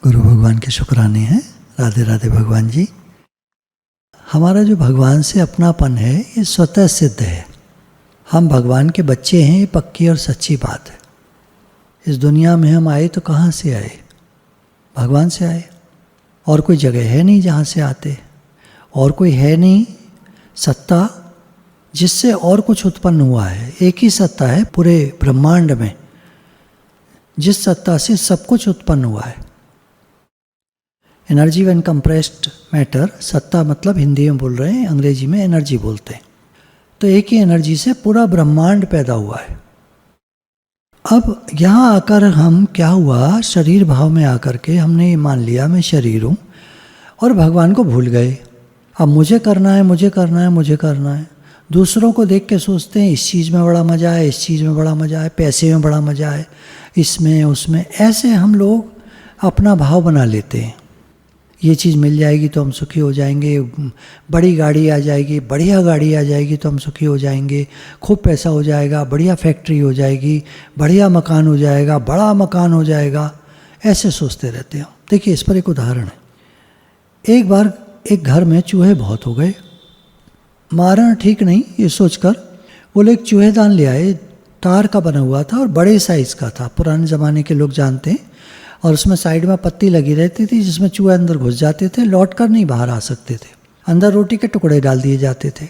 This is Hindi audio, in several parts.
गुरु भगवान के शुक्राने हैं। राधे राधे भगवान जी। हमारा जो भगवान से अपनापन है ये स्वतः सिद्ध है। हम भगवान के बच्चे हैं, ये पक्की और सच्ची बात है। इस दुनिया में हम आए तो कहाँ से आए? भगवान से आए। और कोई जगह है नहीं जहाँ से आते, और कोई है नहीं सत्ता जिससे और कुछ उत्पन्न हुआ है। एक ही सत्ता है पूरे ब्रह्मांड में, जिस सत्ता से सब कुछ उत्पन्न हुआ है। एनर्जी व्हेन कंप्रेस्ड मैटर, सत्ता मतलब हिंदी में बोल रहे हैं, अंग्रेजी में एनर्जी बोलते हैं। तो एक ही एनर्जी से पूरा ब्रह्मांड पैदा हुआ है। अब यहाँ आकर हम क्या हुआ, शरीर भाव में आकर के हमने ये मान लिया मैं शरीर हूँ और भगवान को भूल गए। अब मुझे करना है, मुझे करना है, मुझे करना है। दूसरों को देख के सोचते हैं इस चीज़ में बड़ा मज़ा है, इस चीज़ में बड़ा मज़ा है, पैसे में बड़ा मज़ा है, इसमें उसमें। ऐसे हम लोग अपना भाव बना लेते हैं। ये चीज़ मिल जाएगी तो हम सुखी हो जाएंगे, बड़ी गाड़ी आ जाएगी, बढ़िया गाड़ी आ जाएगी तो हम सुखी हो जाएंगे, खूब पैसा हो जाएगा, बढ़िया फैक्ट्री हो जाएगी, बढ़िया मकान हो जाएगा, बड़ा मकान हो जाएगा। ऐसे सोचते रहते हैं। देखिए इस पर एक उदाहरण है। एक बार एक घर में चूहे बहुत हो गए। मारना ठीक नहीं ये सोचकर वो लोग चूहेदान ले आए। तार का बना हुआ था और बड़े साइज़ का था, पुराने ज़माने के लोग जानते हैं। और उसमें साइड में पत्ती लगी रहती थी जिसमें चूहे अंदर घुस जाते थे, लौट कर नहीं बाहर आ सकते थे। अंदर रोटी के टुकड़े डाल दिए जाते थे।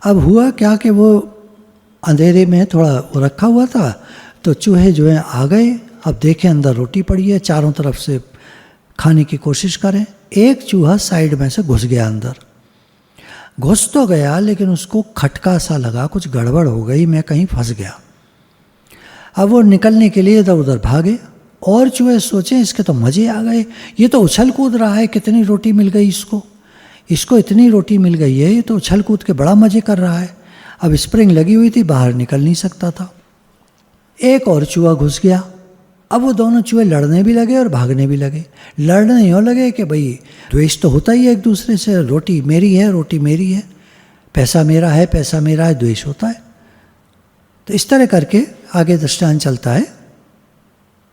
अब हुआ क्या कि वो अंधेरे में थोड़ा रखा हुआ था, तो चूहे जो हैं आ गए। अब देखें अंदर रोटी पड़ी है, चारों तरफ से खाने की कोशिश करें। एक चूहा साइड में से घुस गया अंदर। घुस तो गया लेकिन उसको खटका सा लगा, कुछ गड़बड़ हो गई, मैं कहीं फंस गया। अब वो निकलने के लिए इधर उधर भागे और चूहे सोचे इसके तो मज़े आ गए, ये तो उछल कूद रहा है, कितनी रोटी मिल गई इसको इतनी रोटी मिल गई है, ये तो उछल कूद के बड़ा मज़े कर रहा है। अब स्प्रिंग लगी हुई थी, बाहर निकल नहीं सकता था। एक और चूहा घुस गया। अब वो दोनों चूहे लड़ने भी लगे और भागने भी लगे। लड़ने यूँ लगे कि भाई द्वेष तो होता ही है एक दूसरे से, रोटी मेरी है, रोटी मेरी है, पैसा मेरा है, पैसा मेरा है, द्वेष होता है। तो इस तरह करके आगे दृष्टांत चलता है।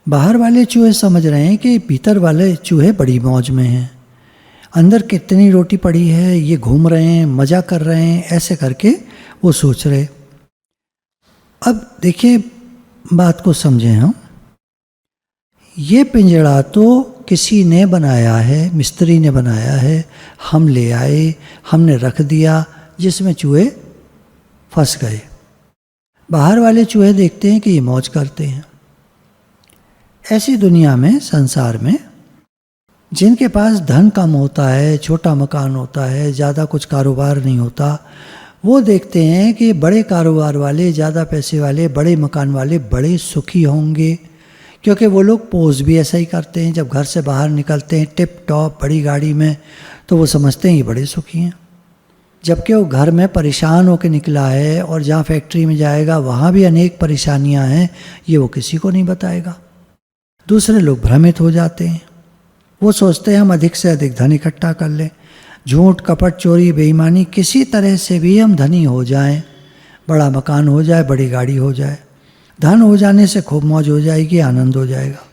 बाहर वाले चूहे समझ रहे हैं कि भीतर वाले चूहे बड़ी मौज में हैं, अंदर कितनी रोटी पड़ी है, ये घूम रहे हैं, मज़ा कर रहे हैं, ऐसे करके वो सोच रहे। अब देखिए बात को समझें हम। ये पिंजड़ा तो किसी ने बनाया है, मिस्त्री ने बनाया है, हम ले आए, हमने रख दिया, जिसमें चूहे फंस गए। बाहर वाले चूहे देखते हैं कि ये मौज करते हैं। ऐसी दुनिया में, संसार में, जिनके पास धन कम होता है, छोटा मकान होता है, ज़्यादा कुछ कारोबार नहीं होता, वो देखते हैं कि बड़े कारोबार वाले, ज़्यादा पैसे वाले, बड़े मकान वाले बड़े सुखी होंगे, क्योंकि वो लोग पोज भी ऐसा ही करते हैं। जब घर से बाहर निकलते हैं टिप टॉप बड़ी गाड़ी में, तो वो समझते हैं ये बड़े सुखी हैं। जबकि वो घर में परेशान होकर निकला है और जहाँ फैक्ट्री में जाएगा वहाँ भी अनेक परेशानियाँ हैं, ये वो किसी को नहीं बताएगा। दूसरे लोग भ्रमित हो जाते हैं। वो सोचते हैं हम अधिक से अधिक धन इकट्ठा कर लें, झूठ कपट चोरी बेईमानी किसी तरह से भी हम धनी हो जाएं, बड़ा मकान हो जाए, बड़ी गाड़ी हो जाए, धन हो जाने से खूब मौज हो जाएगी, आनंद हो जाएगा।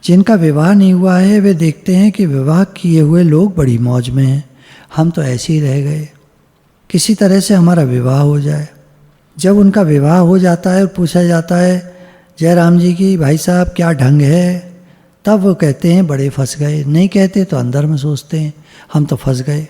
जिनका विवाह नहीं हुआ है वे देखते हैं कि विवाह किए हुए लोग बड़ी मौज में हैं, हम तो ऐसे ही रह गए, किसी तरह से हमारा विवाह हो जाए। जब उनका विवाह हो जाता है और पूछा जाता है जयराम जी की भाई साहब क्या ढंग है, तब वो कहते हैं बड़े फंस गए। नहीं कहते तो अंदर में सोचते हैं हम तो फंस गए।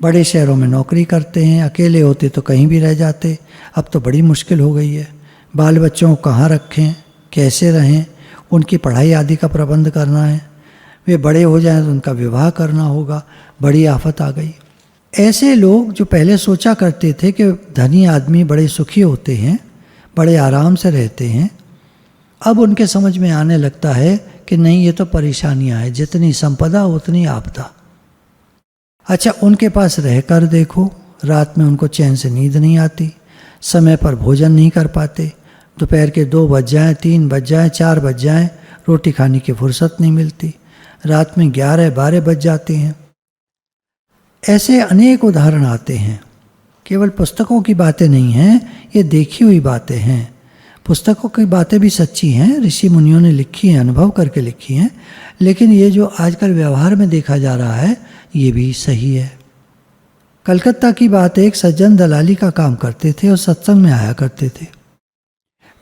बड़े शहरों में नौकरी करते हैं, अकेले होते तो कहीं भी रह जाते, अब तो बड़ी मुश्किल हो गई है। बाल बच्चों को कहाँ रखें, कैसे रहें, उनकी पढ़ाई आदि का प्रबंध करना है, वे बड़े हो जाएं तो उनका विवाह करना होगा, बड़ी आफत आ गई। ऐसे लोग जो पहले सोचा करते थे कि धनी आदमी बड़े सुखी होते हैं, बड़े आराम से रहते हैं, अब उनके समझ में आने लगता है कि नहीं ये तो परेशानियां हैं, जितनी संपदा उतनी आपदा। अच्छा उनके पास रहकर देखो, रात में उनको चैन से नींद नहीं आती, समय पर भोजन नहीं कर पाते, दोपहर के 2 बज जाएँ, 3 बज जाएँ, 4 बज जाएँ, रोटी खाने की फुर्सत नहीं मिलती, रात में 11-12 बज जाते हैं। ऐसे अनेक उदाहरण आते हैं। केवल पुस्तकों की बातें नहीं हैं, ये देखी हुई बातें हैं। पुस्तकों की बातें भी सच्ची हैं, ऋषि मुनियों ने लिखी हैं, अनुभव करके लिखी हैं, लेकिन ये जो आजकल व्यवहार में देखा जा रहा है ये भी सही है। कलकत्ता की बात, एक सज्जन दलाली का काम करते थे और सत्संग में आया करते थे।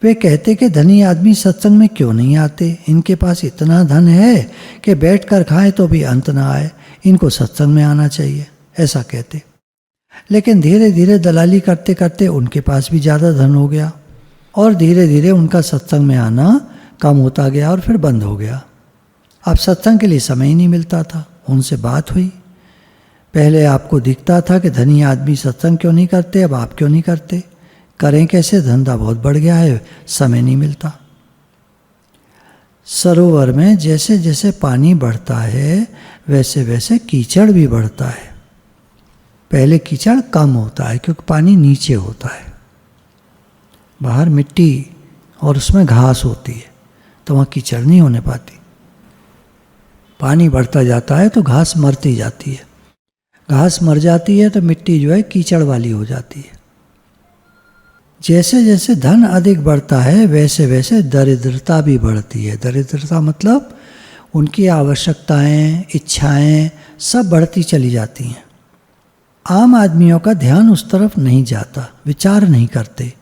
वे कहते कि धनी आदमी सत्संग में क्यों नहीं आते, इनके पास इतना धन है कि बैठकर खाएं तो भी अंत ना आए, इनको सत्संग में आना चाहिए, ऐसा कहते। लेकिन धीरे धीरे दलाली करते करते उनके पास भी ज़्यादा धन हो गया और धीरे धीरे उनका सत्संग में आना कम होता गया और फिर बंद हो गया। अब सत्संग के लिए समय ही नहीं मिलता था। उनसे बात हुई, पहले आपको दिखता था कि धनी आदमी सत्संग क्यों नहीं करते, अब आप क्यों नहीं करते, करें कैसे, धंधा बहुत बढ़ गया है, समय नहीं मिलता। सरोवर में जैसे जैसे पानी बढ़ता है वैसे वैसे कीचड़ भी बढ़ता है। पहले कीचड़ कम होता है क्योंकि पानी नीचे होता है, बाहर मिट्टी और उसमें घास होती है तो वहाँ कीचड़ नहीं होने पाती। पानी बढ़ता जाता है तो घास मरती जाती है, घास मर जाती है तो मिट्टी जो है कीचड़ वाली हो जाती है। जैसे जैसे धन अधिक बढ़ता है वैसे वैसे दरिद्रता भी बढ़ती है। दरिद्रता मतलब उनकी आवश्यकताएं, इच्छाएं सब बढ़ती चली जाती हैं। आम आदमियों का ध्यान उस तरफ नहीं जाता, विचार नहीं करते।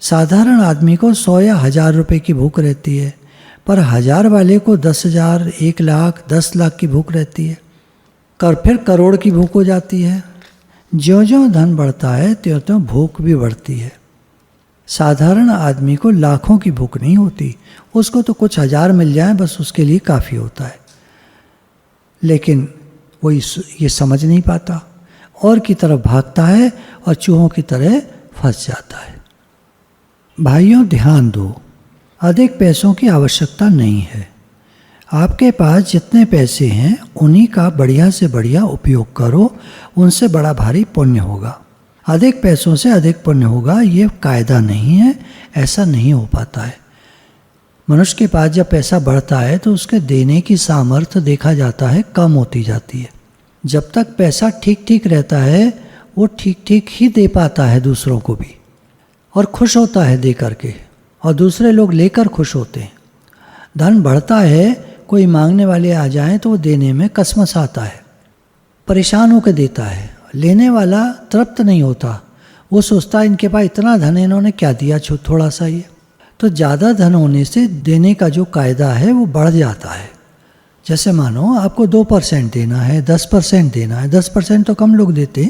साधारण आदमी को 100 या 1000 रुपए की भूख रहती है, पर 1000 वाले को 10,000, 1 लाख, 10 लाख की भूख रहती है, फिर करोड़ की भूख हो जाती है। ज्यों ज्यों धन बढ़ता है त्यों त्यों भूख भी बढ़ती है। साधारण आदमी को लाखों की भूख नहीं होती, उसको तो कुछ 1000 मिल जाए बस उसके लिए काफ़ी होता है, लेकिन वो ये समझ नहीं पाता और की तरफ भागता है और चूहों की तरह फंस जाता है। भाइयों ध्यान दो, अधिक पैसों की आवश्यकता नहीं है। आपके पास जितने पैसे हैं उन्हीं का बढ़िया से बढ़िया उपयोग करो, उनसे बड़ा भारी पुण्य होगा। अधिक पैसों से अधिक पुण्य होगा ये कायदा नहीं है, ऐसा नहीं हो पाता है। मनुष्य के पास जब पैसा बढ़ता है तो उसके देने की सामर्थ्य देखा जाता है कम होती जाती है। जब तक पैसा ठीक ठीक रहता है वो ठीक ठीक ही दे पाता है दूसरों को भी, और खुश होता है दे करके, और दूसरे लोग लेकर खुश होते हैं। धन बढ़ता है, कोई मांगने वाले आ जाएं तो वो देने में कसमस आता है, परेशान होकर देता है। लेने वाला तृप्त नहीं होता, वो सोचता है इनके पास इतना धन है, इन्होंने क्या दिया थोड़ा सा ये। तो ज़्यादा धन होने से देने का जो कायदा है वो बढ़ जाता है। जैसे मानो आपको 2% देना है, 10% देना है, 10% तो कम लोग देते।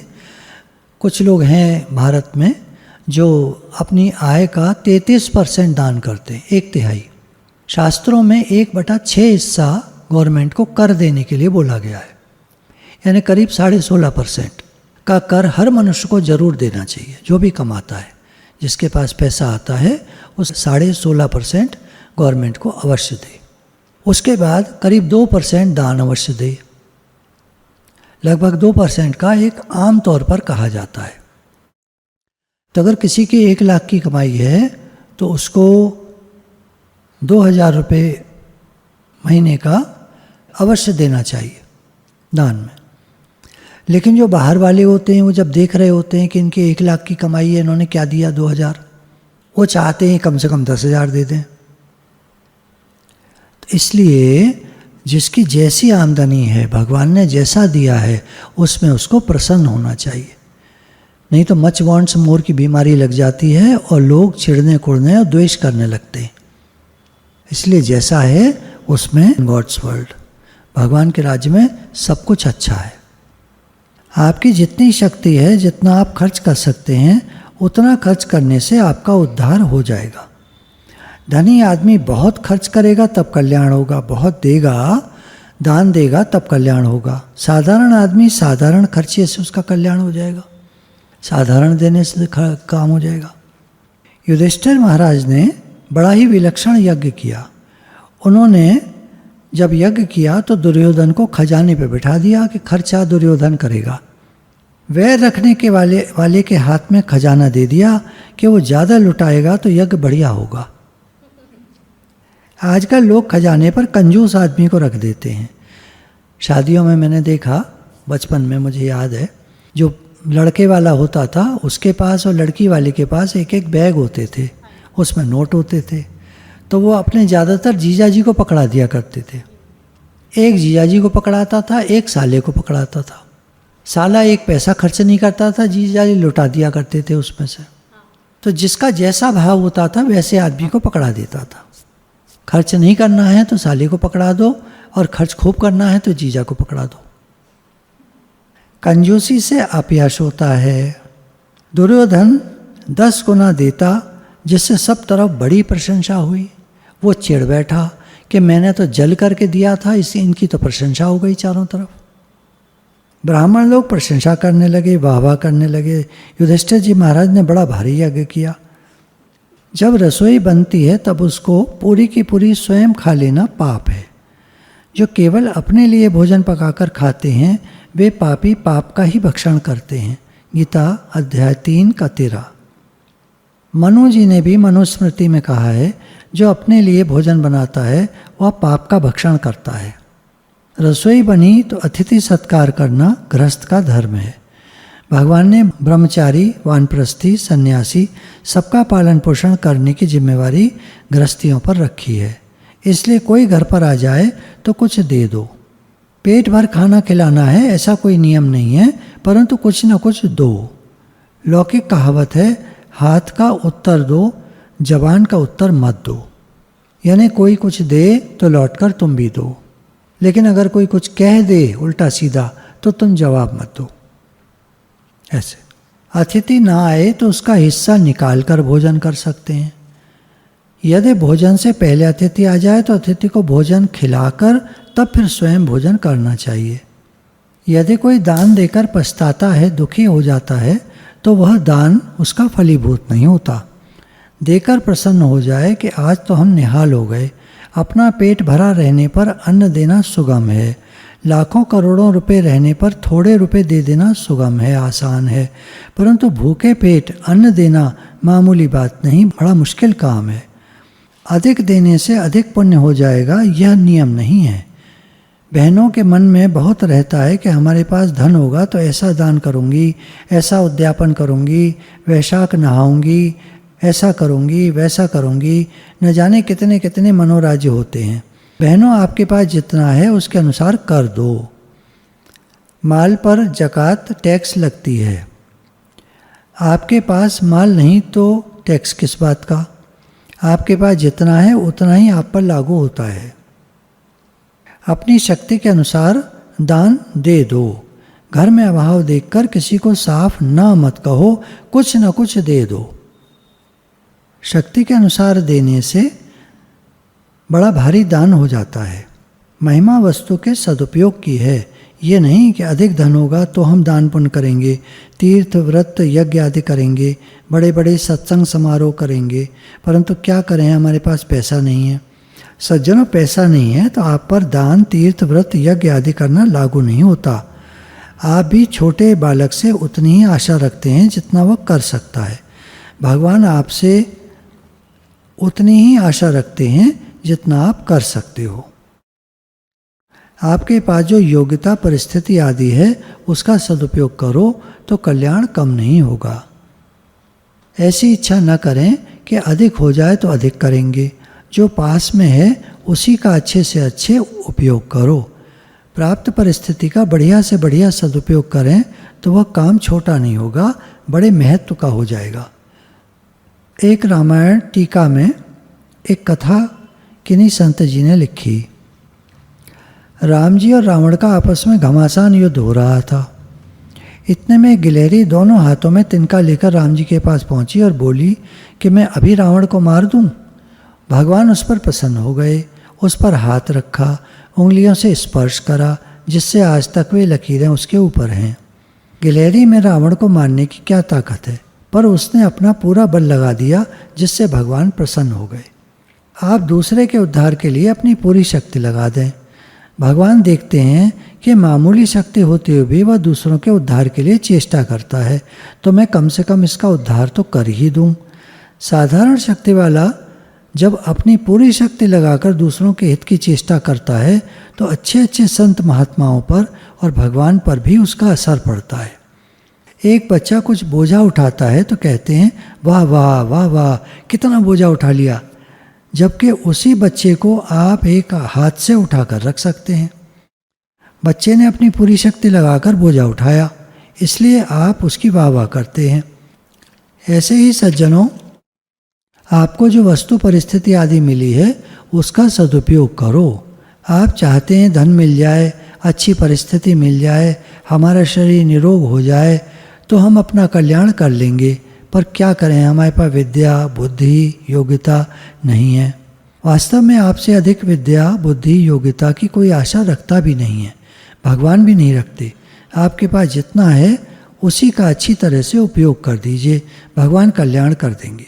कुछ लोग हैं भारत में जो अपनी आय का 33% दान करते हैं, 1/3। शास्त्रों में 1/6 हिस्सा गवर्नमेंट को कर देने के लिए बोला गया है, यानी करीब 16.5% का कर हर मनुष्य को जरूर देना चाहिए। जो भी कमाता है, जिसके पास पैसा आता है, उस 16.5% गवर्नमेंट को अवश्य दे। उसके बाद करीब 2% दान अवश्य दे। लगभग 2% का एक आम तौर पर कहा जाता है। तो अगर किसी की 1 लाख की कमाई है तो उसको 2000 रुपये महीने का अवश्य देना चाहिए दान में। लेकिन जो बाहर वाले होते हैं वो जब देख रहे होते हैं कि इनके 1 लाख की कमाई है, इन्होंने क्या दिया 2000, वो चाहते हैं कम से कम 10,000 दे दें। तो इसलिए जिसकी जैसी आमदनी है, भगवान ने जैसा दिया है उसमें उसको प्रसन्न होना चाहिए। नहीं तो मच वांट्स मोर की बीमारी लग जाती है और लोग चिढ़ने कुड़ने और द्वेष करने लगते हैं। इसलिए जैसा है उसमें गॉड्स वर्ल्ड, भगवान के राज्य में सब कुछ अच्छा है। आपकी जितनी शक्ति है, जितना आप खर्च कर सकते हैं, उतना खर्च करने से आपका उद्धार हो जाएगा। धनी आदमी बहुत खर्च करेगा तब कल्याण होगा, बहुत देगा, दान देगा तब कल्याण होगा। साधारण आदमी साधारण खर्चे से उसका कल्याण हो जाएगा, साधारण देने से काम हो जाएगा। युधिष्ठिर महाराज ने बड़ा ही विलक्षण यज्ञ किया। उन्होंने जब यज्ञ किया तो दुर्योधन को खजाने पे बिठा दिया कि खर्चा दुर्योधन करेगा। वैर रखने के वाले के हाथ में खजाना दे दिया कि वो ज़्यादा लुटाएगा तो यज्ञ बढ़िया होगा। आजकल लोग खजाने पर कंजूस आदमी को रख देते हैं। शादियों में मैंने देखा, बचपन में मुझे याद है, जो लड़के वाला होता था उसके पास और लड़की वाले के पास एक एक बैग होते थे, उसमें नोट होते थे, तो वो अपने ज़्यादातर जीजा जी को पकड़ा दिया करते थे। एक जीजा जी को पकड़ाता था, एक साले को पकड़ाता था। साला एक पैसा खर्च नहीं करता था, जीजा जी लुटा दिया करते थे उसमें से। तो जिसका जैसा भाव होता था वैसे आदमी को पकड़ा देता था। खर्च नहीं करना है तो साले को पकड़ा दो, और खर्च खूब करना है तो जीजा को पकड़ा दो। कंजूसी से अपयश होता है। दुर्योधन 10 गुना देता, जिससे सब तरफ बड़ी प्रशंसा हुई। वो चिढ़ बैठा कि मैंने तो जल करके दिया था, इससे इनकी तो प्रशंसा हो गई चारों तरफ। ब्राह्मण लोग प्रशंसा करने लगे, वाह वाह करने लगे। युधिष्ठिर जी महाराज ने बड़ा भारी यज्ञ किया। जब रसोई बनती है तब उसको पूरी की पूरी स्वयं खा लेना पाप है। जो केवल अपने लिए भोजन पकाकर खाते हैं वे पापी पाप का ही भक्षण करते हैं। गीता अध्याय 3 का 13। मनु जी ने भी मनुस्मृति में कहा है, जो अपने लिए भोजन बनाता है वह पाप का भक्षण करता है। रसोई बनी तो अतिथि सत्कार करना गृहस्थ का धर्म है। भगवान ने ब्रह्मचारी, वानप्रस्थी, सन्यासी सबका पालन पोषण करने की जिम्मेवारी गृहस्थियों पर रखी है। इसलिए कोई घर पर आ जाए तो कुछ दे दो। पेट भर खाना खिलाना है ऐसा कोई नियम नहीं है, परंतु कुछ न कुछ दो। लौकिक कहावत है, हाथ का उत्तर दो, जबान का उत्तर मत दो। यानी कोई कुछ दे तो लौटकर तुम भी दो, लेकिन अगर कोई कुछ कह दे उल्टा सीधा तो तुम जवाब मत दो। ऐसे अतिथि ना आए तो उसका हिस्सा निकाल कर भोजन कर सकते हैं। यदि भोजन से पहले अतिथि आ जाए तो अतिथि को भोजन खिलाकर तब फिर स्वयं भोजन करना चाहिए। यदि कोई दान देकर पछताता है, दुखी हो जाता है, तो वह दान उसका फलीभूत नहीं होता। देकर प्रसन्न हो जाए कि आज तो हम निहाल हो गए। अपना पेट भरा रहने पर अन्न देना सुगम है। लाखों करोड़ों रुपए रहने पर थोड़े रुपए दे देना सुगम है, आसान है, परंतु भूखे पेट अन्न देना मामूली बात नहीं, बड़ा मुश्किल काम है। अधिक देने से अधिक पुण्य हो जाएगा, यह नियम नहीं है। बहनों के मन में बहुत रहता है कि हमारे पास धन होगा तो ऐसा दान करूंगी, ऐसा उद्यापन करूंगी, वैशाख नहाऊंगी, ऐसा करूंगी, वैसा करूंगी। न जाने कितने कितने मनोराज्य होते हैं। बहनों, आपके पास जितना है उसके अनुसार कर दो। माल पर जकात टैक्स लगती है। आपके पास माल नहीं तो टैक्स किस बात का? आपके पास जितना है उतना ही आप पर लागू होता है। अपनी शक्ति के अनुसार दान दे दो। घर में अभाव देखकर किसी को साफ ना मत कहो, कुछ न कुछ दे दो। शक्ति के अनुसार देने से बड़ा भारी दान हो जाता है। महिमा वस्तु के सदुपयोग की है, ये नहीं कि अधिक धन होगा तो हम दान पुण्य करेंगे, तीर्थ व्रत यज्ञ आदि करेंगे, बड़े बड़े सत्संग समारोह करेंगे, परंतु क्या करें, हमारे पास पैसा नहीं है। सज्जनों, पैसा नहीं है तो आप पर दान, तीर्थ व्रत यज्ञ आदि करना लागू नहीं होता। आप भी छोटे बालक से उतनी ही आशा रखते हैं जितना वह कर सकता है। भगवान आपसे उतनी ही आशा रखते हैं जितना आप कर सकते हो। आपके पास जो योग्यता, परिस्थिति आदि है उसका सदुपयोग करो तो कल्याण कम नहीं होगा। ऐसी इच्छा न करें कि अधिक हो जाए तो अधिक करेंगे। जो पास में है उसी का अच्छे से अच्छे उपयोग करो। प्राप्त परिस्थिति का बढ़िया से बढ़िया सदुपयोग करें तो वह काम छोटा नहीं होगा, बड़े महत्व का हो जाएगा। एक रामायण टीका में एक कथा किन्हीं संत जी ने लिखी। राम जी और रावण का आपस में घमासान युद्ध हो रहा था। इतने में गिलहरी दोनों हाथों में तिनका लेकर राम जी के पास पहुंची और बोली कि मैं अभी रावण को मार दूं। भगवान उस पर प्रसन्न हो गए, उस पर हाथ रखा, उंगलियों से स्पर्श करा, जिससे आज तक वे लकीरें उसके ऊपर हैं। गिलहरी में रावण को मारने की क्या ताकत है, पर उसने अपना पूरा बल लगा दिया, जिससे भगवान प्रसन्न हो गए। आप दूसरे के उद्धार के लिए अपनी पूरी शक्ति लगा दें। भगवान देखते हैं कि मामूली शक्ति होते हुए भी वह दूसरों के उद्धार के लिए चेष्टा करता है, तो मैं कम से कम इसका उद्धार तो कर ही दूं। साधारण शक्ति वाला जब अपनी पूरी शक्ति लगाकर दूसरों के हित की चेष्टा करता है तो अच्छे अच्छे संत महात्माओं पर और भगवान पर भी उसका असर पड़ता है। एक बच्चा कुछ बोझा उठाता है तो कहते हैं वाह वाह वाह वाह कितना बोझा उठा लिया, जबकि उसी बच्चे को आप एक हाथ से उठाकर रख सकते हैं। बच्चे ने अपनी पूरी शक्ति लगाकर बोझा उठाया, इसलिए आप उसकी वाह वाह करते हैं। ऐसे ही सज्जनों, आपको जो वस्तु परिस्थिति आदि मिली है उसका सदुपयोग करो। आप चाहते हैं धन मिल जाए, अच्छी परिस्थिति मिल जाए, हमारा शरीर निरोग हो जाए तो हम अपना कल्याण कर लेंगे, पर क्या करें, हमारे पास विद्या बुद्धि योग्यता नहीं है। वास्तव में आपसे अधिक विद्या बुद्धि योग्यता की कोई आशा रखता भी नहीं है, भगवान भी नहीं रखते। आपके पास जितना है उसी का अच्छी तरह से उपयोग कर दीजिए, भगवान कल्याण कर देंगे।